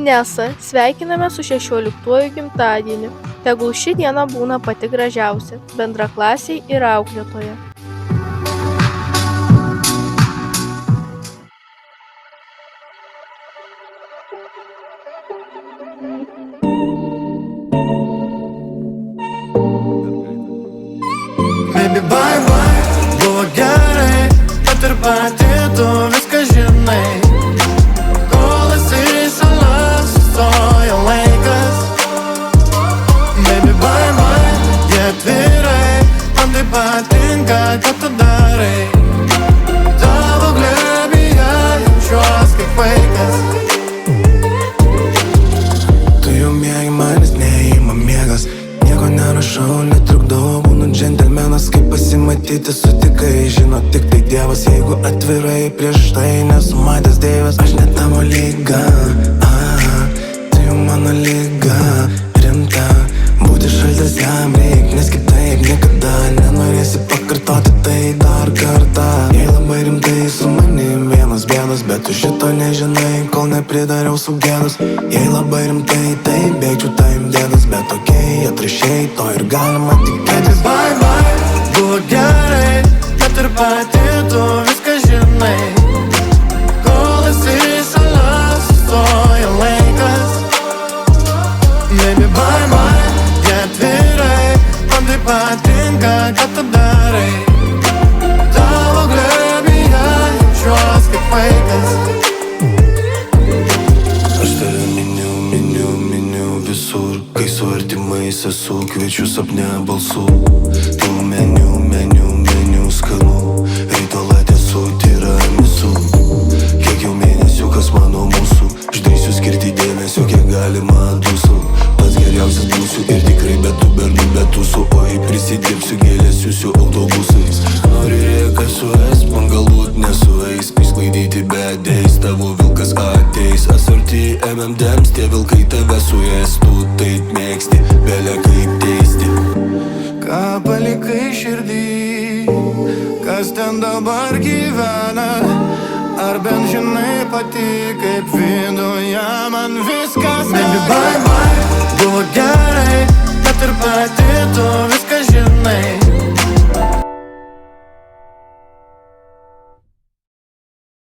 Inesa, sveikiname su 16-uoju gimtadieniu. Tegul ši diena būna pati gražiausia, bendraklasiai ir auklėtoja. Baby, bye bye, buvo gerai, bet ir pati tu viską žinai. Kol esi šalia, sustoja laikas. Baby, bye bye, jie atvirai, man tai patinka, ką tu darai. Tavo glėbyje jaučiuos kaip vaikas. Tu jau mėgi manis, neįma miegas. Nieko nerašau, netrukdau, būnu džentelmenas, kaip pasimatyti sutikai. Žino tik tai Dievas, jeigu atvirai prieš tai nesu matęs deivės. Aš ne tavo lyga, tai jau mano lyga rimta. Būti šaltas jam reik, nes kitaip niekada nenorėsi pakartoti tai dar kartą. Jei labai rimtai su manim vienas bėdas, bet tu šito nežinai, kol nepridariau su gėdos. Jei labai rimtai, tai bėgčiau taim dėdas, bet tokiai atrašiai to ir galima tikėtis. Bye bye, buvo gerai, bet ir pati tu viską žinai. Kol esi šalia, sustoja laikas. Baby, bye bye, jie atvirai, man tai patinka, ką tu darai. Tavo glėbyje jaučiuos kaip vaikas. Aš tave miniu visur, kai su artimais esu, kviečiu sapne balsų. Tu meniu skanu, ryto latė su tiramisu. Kiek jau mėnesių, kas mano mūsų, išdrįsiu skirti dėmesio, kiek galima dusų. Pats geriausias būsiu ir tikrai be tų bernų, be tūsų. Oi, prisidirbsiu gėlės, siūsiu autobusais. Nori rėką suės, man galbūt nesueis, prisklaidyti bedės, tavo vilkas ateis. Asorti MMDs, tie vilkai tave suės, tu taip mėgsti, belė kaip teisti. Ką palikai širdį, kas ten dabar gyvena? Ar bent žinai pati, kaip viduje man viskas veda? Baby, bye bye, buvo gerai, bet ir pati tu viską žinai.